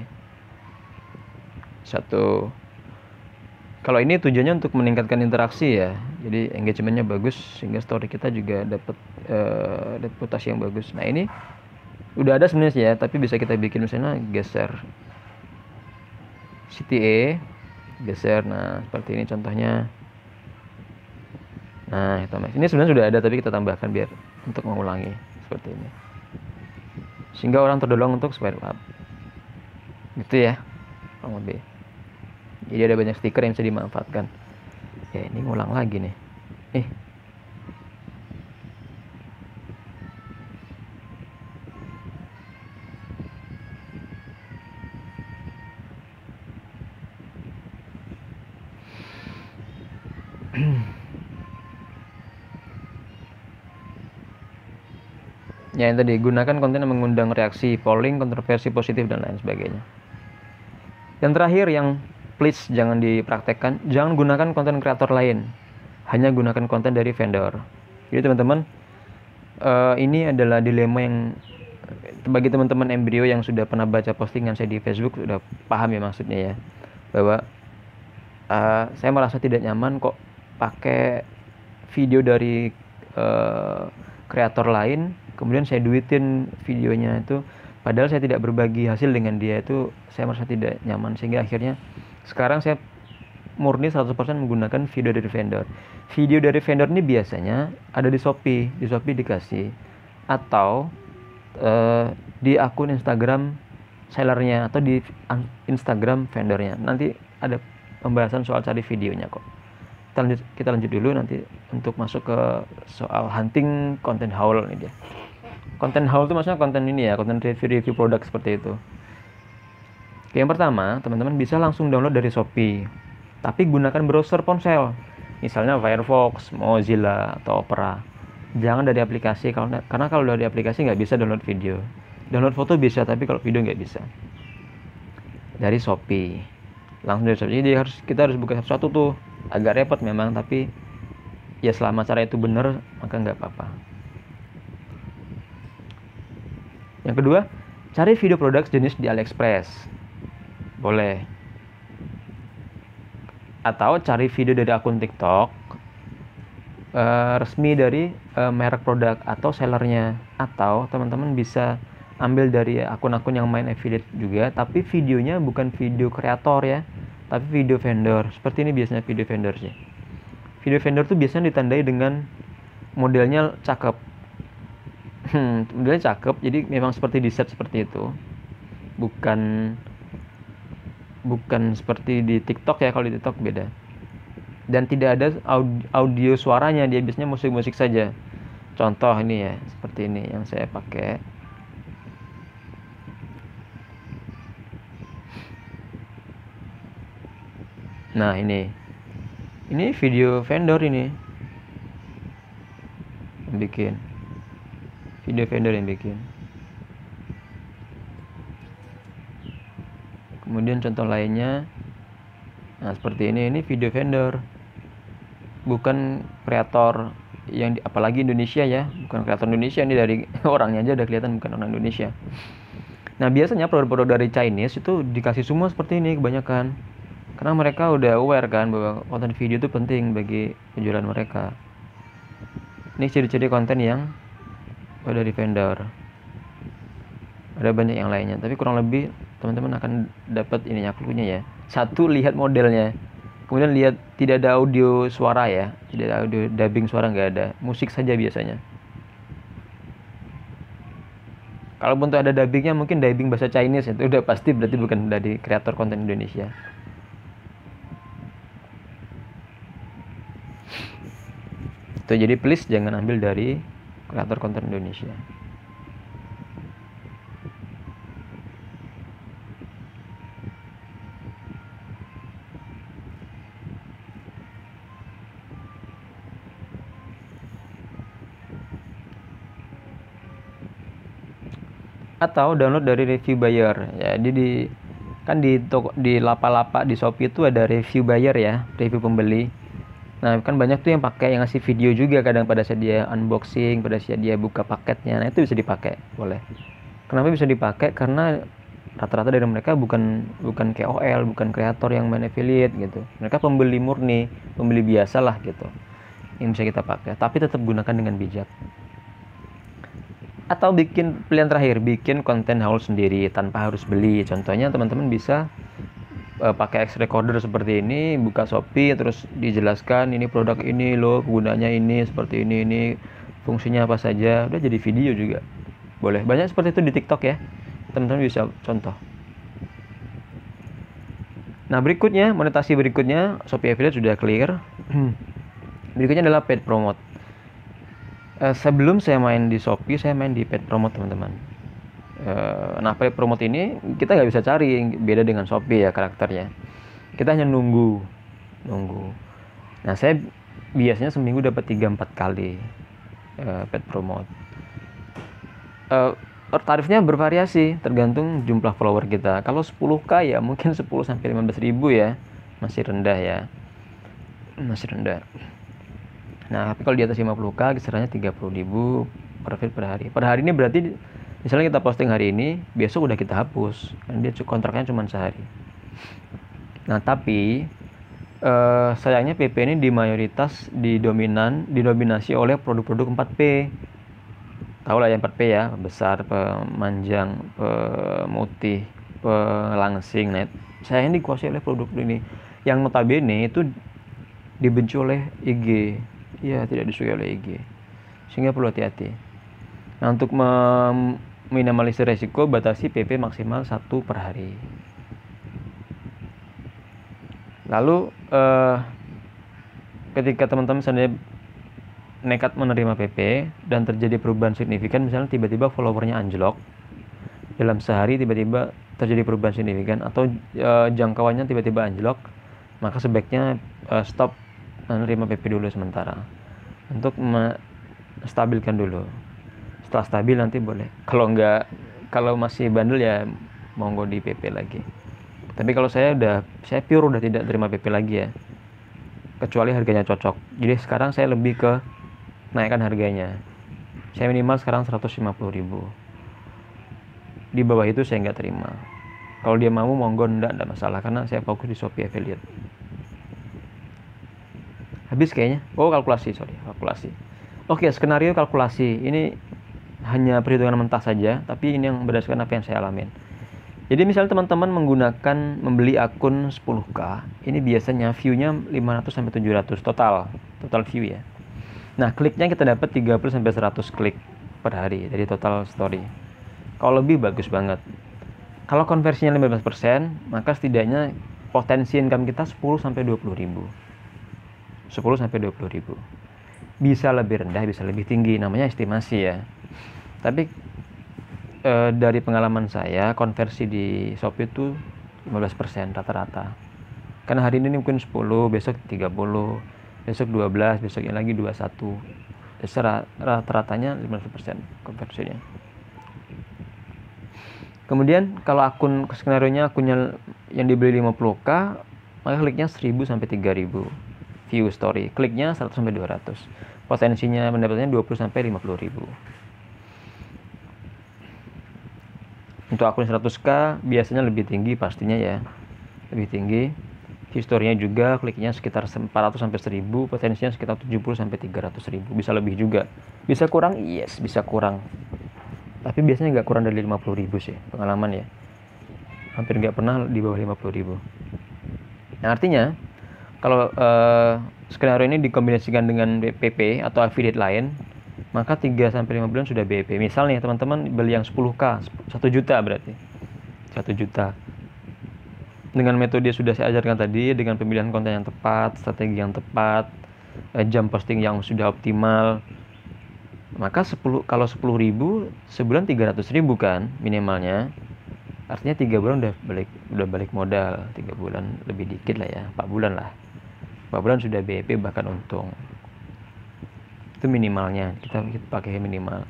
Kalau ini tujuannya untuk meningkatkan interaksi ya, jadi engagementnya bagus sehingga story kita juga dapat reputasi yang bagus. Nah, ini udah ada sebenarnya ya, tapi bisa kita bikin misalnya geser CTA, geser. Nah, seperti ini contohnya. Nah, ini sebenarnya sudah ada tapi kita tambahkan biar untuk mengulangi seperti ini, sehingga orang terdorong untuk swipe up gitu ya, kurang lebih. Jadi ada banyak stiker yang bisa dimanfaatkan. Ya, ini ngulang lagi nih. Ya, yang tadi, gunakan konten yang mengundang reaksi, polling, kontroversi positif, dan lain sebagainya. Yang terakhir, yang please jangan dipraktekkan, jangan gunakan konten kreator lain, hanya gunakan konten dari vendor. Jadi teman-teman, ini adalah dilema yang bagi teman-teman embrio yang sudah pernah baca postingan saya di Facebook sudah paham ya maksudnya ya, bahwa saya merasa tidak nyaman kok pakai video dari kreator lain, kemudian saya duitin videonya itu, padahal saya tidak berbagi hasil dengan dia. Itu saya merasa tidak nyaman, sehingga akhirnya sekarang saya murni 100% menggunakan video dari vendor. Video dari vendor ini biasanya ada di Shopee dikasih, atau di akun Instagram sellernya, atau di Instagram vendornya. Nanti ada pembahasan soal cari videonya kok. Kita lanjut dulu nanti untuk masuk ke soal hunting content haul ini dia. Content haul itu maksudnya konten ini ya, konten review produk seperti itu. Oke, yang pertama, teman-teman bisa langsung download dari Shopee, tapi gunakan browser ponsel, misalnya Firefox, Mozilla, atau Opera. Jangan dari aplikasi, karena kalau dari aplikasi nggak bisa download video. Download foto bisa, tapi kalau video nggak bisa. Dari Shopee, langsung dari Shopee. Jadi kita harus buka satu-satu tuh. Agak repot memang, tapi ya selama cara itu benar, maka nggak apa-apa. Yang kedua, cari video produk jenis di AliExpress. Boleh. Atau cari video dari akun TikTok resmi dari merek produk atau sellernya. Atau teman-teman bisa ambil dari akun-akun yang main affiliate juga, tapi videonya bukan video kreator ya, tapi video vendor. Seperti ini biasanya video vendor sih. Video vendor tuh biasanya ditandai dengan modelnya cakep. Modelnya cakep, jadi memang seperti di set seperti itu. Bukan seperti di TikTok ya, kalau di TikTok beda. Dan tidak ada audio suaranya, dia biasanya musik-musik saja. Contoh ini ya, seperti ini yang saya pakai. Nah, ini video vendor ini yang bikin. Video vendor yang bikin. Kemudian contoh lainnya, nah seperti ini video vendor, bukan kreator yang apalagi Indonesia ya, bukan kreator Indonesia, ini dari orangnya aja udah kelihatan bukan orang Indonesia. Nah biasanya produk-produk dari Chinese itu dikasih semua seperti ini kebanyakan, karena mereka udah aware kan bahwa konten video itu penting bagi penjualan mereka. Ini ciri-ciri konten yang dari vendor. Ada banyak yang lainnya, tapi kurang lebih teman-teman akan dapat ininya, clue-nya ya. Satu, lihat modelnya. Kemudian lihat tidak ada audio suara ya, tidak ada audio dubbing suara, nggak ada, musik saja biasanya. Kalaupun tuh ada dubbingnya, mungkin dubbing bahasa Chinese, itu udah pasti berarti bukan dari kreator konten Indonesia. Tuh, jadi please jangan ambil dari kreator konten Indonesia. Atau download dari review buyer. Jadi di Lapak-Lapak di Shopee itu ada review buyer ya, review pembeli. Nah, kan banyak tuh yang pakai, yang ngasih video juga kadang pada saat dia unboxing, pada saat dia buka paketnya. Nah, itu bisa dipakai, boleh. Kenapa bisa dipakai? Karena rata-rata dari mereka bukan KOL, bukan kreator yang main affiliate gitu. Mereka pembeli murni, pembeli biasa lah gitu. Yang bisa kita pakai, tapi tetap gunakan dengan bijak. Atau pilihan terakhir, bikin konten haul sendiri tanpa harus beli. Contohnya teman-teman bisa pakai X recorder seperti ini, buka Shopee, terus dijelaskan ini produk ini loh, kegunaannya ini, seperti ini fungsinya apa saja, udah jadi video juga. Boleh, banyak seperti itu di TikTok ya, teman-teman bisa contoh. Nah berikutnya, monetasi berikutnya, Shopee Affiliate sudah clear. Berikutnya adalah paid promote. Sebelum saya main di Shopee, saya main di paid promote teman-teman. Nah paid promote ini kita nggak bisa cari, beda dengan Shopee ya karakternya. Kita hanya nunggu. Nah saya biasanya seminggu dapat 3-4 kali paid promote. Tarifnya bervariasi tergantung jumlah follower kita. Kalau 10k ya mungkin 10-15 ribu ya, masih rendah ya, masih rendah. Nah, tapi kalau di atas 50k kisarannya 30.000 per feed per hari. Per hari ini berarti misalnya kita posting hari ini, besok udah kita hapus. Dan dia kontraknya cuma sehari. Nah, tapi sayangnya PP ini di mayoritas didominasi oleh produk-produk 4P. Tahu lah yang 4P ya, besar, pemanjang, pemutih, pelangsing. Nah, sayangnya dikuasai oleh produk ini yang notabene itu dibenci oleh IG. Ya, tidak disukai oleh IG, sehingga perlu hati-hati. Nah, untuk meminimalisir resiko, batasi PP maksimal 1 per hari. Lalu ketika teman-teman seandainya nekat menerima PP dan terjadi perubahan signifikan, misalnya tiba-tiba followernya anjlok dalam sehari, tiba-tiba terjadi perubahan signifikan, atau jangkauannya tiba-tiba anjlok, maka sebaiknya stop menerima PP dulu sementara untuk stabilkan dulu. Setelah stabil nanti boleh. Kalau masih bandel ya monggo di PP lagi. Tapi kalau saya pure udah tidak terima PP lagi ya, kecuali harganya cocok. Jadi sekarang saya lebih ke naikkan harganya. Saya minimal sekarang 150.000. Di bawah itu saya nggak terima. Kalau dia mau monggo, enggak masalah, karena saya fokus di Shopee Affiliate. Habis kayaknya. Kalkulasi. Oke, skenario kalkulasi. Ini hanya perhitungan mentah saja, tapi ini yang berdasarkan apa yang saya alamin. Jadi misalnya teman-teman membeli akun 10k, ini biasanya view-nya 500-700 total view ya. Nah, kliknya kita dapat 30-100 klik per hari dari total story. Kalau lebih bagus banget. Kalau konversinya 15%, maka setidaknya potensi income kita 10-20 ribu. 10-20 ribu. Bisa lebih rendah, bisa lebih tinggi, namanya estimasi ya. Tapi dari pengalaman saya, konversi di Shopee itu 15% rata-rata. Karena hari ini mungkin 10, besok 30, besok 12, besoknya lagi 21. Rata-ratanya 15% konversinya. Kemudian kalau akun skenario-nya akunnya yang dibeli 50k, maka kliknya 1000 sampai 3000 view story. Kliknya 100 sampai 200. Potensinya mendapatkannya 20 sampai 50.000. Untuk akun 100k biasanya lebih tinggi pastinya ya. Lebih tinggi. View story-nya juga kliknya sekitar 400 sampai 1000, potensinya sekitar 70 sampai 300.000. Bisa lebih juga. Bisa kurang? Yes, bisa kurang. Tapi biasanya nggak kurang dari 50.000 sih pengalaman ya. Hampir nggak pernah di bawah 50.000. Nah, artinya kalau skenario ini dikombinasikan dengan PP atau affiliate lain, maka 3 sampai 5 bulan sudah BP. Misalnya teman-teman beli yang 10k, 1 juta berarti. 1 juta. Dengan metode sudah saya ajarkan tadi, dengan pemilihan konten yang tepat, strategi yang tepat, jam posting yang sudah optimal, maka kalau 10.000 sebulan 300.000 kan minimalnya. Artinya 3 bulan udah balik modal. 3 bulan lebih dikit lah ya, 4 bulan lah. 4 bulan sudah BEP bahkan untung. Itu minimalnya, kita pakai minimal.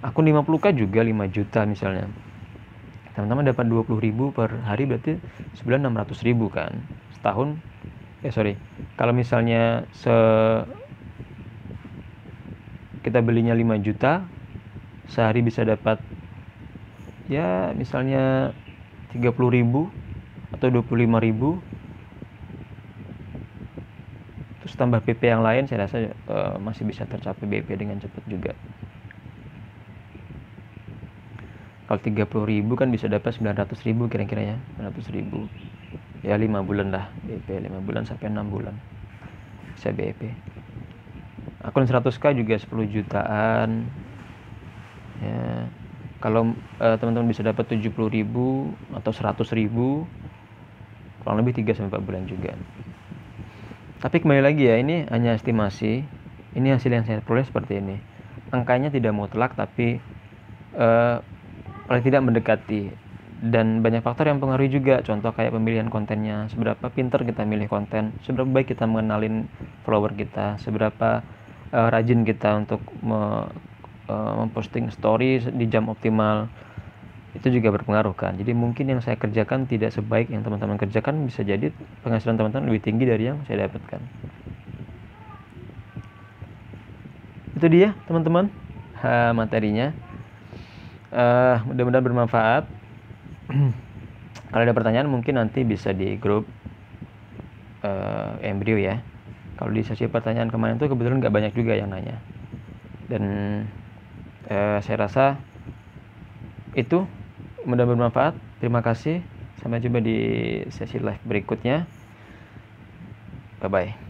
Akun 50k juga 5 juta misalnya. Teman-teman dapat 20.000 per hari berarti sebulan 600.000 kan. Setahun kalau misalnya kita belinya 5 juta, sehari bisa dapat ya misalnya 30.000 atau 25.000. Terus tambah PP yang lain, saya rasa masih bisa tercapai BP dengan cepat juga. Kalau 30.000 kan bisa dapat 900.000 kira-kira ya, 900.000. Ya 5 bulan lah BP, 5 bulan sampai 6 bulan bisa BP. Akun 100k juga 10 jutaan. Ya, kalau teman-teman bisa dapat 70.000 atau 100.000, kurang lebih 3 sampai 4 bulan juga. Tapi kembali lagi ya, ini hanya estimasi. Ini hasil yang saya peroleh seperti ini. Angkanya tidak mutlak, tapi paling tidak mendekati. Dan banyak faktor yang mempengaruhi juga. Contoh kayak pemilihan kontennya, seberapa pintar kita milih konten, seberapa baik kita mengenalin follower kita, seberapa rajin kita untuk memposting story di jam optimal. Itu juga berpengaruh kan. Jadi mungkin yang saya kerjakan tidak sebaik yang teman-teman kerjakan, bisa jadi penghasilan teman-teman lebih tinggi dari yang saya dapatkan. Itu dia teman-teman materinya. Mudah-mudahan bermanfaat. Kalau ada pertanyaan mungkin nanti bisa di grup Embrio ya. Kalau di sesi pertanyaan kemarin tuh kebetulan nggak banyak juga yang nanya. Dan saya rasa itu mudah-mudahan bermanfaat. Terima kasih. Sampai jumpa di sesi live berikutnya. Bye-bye.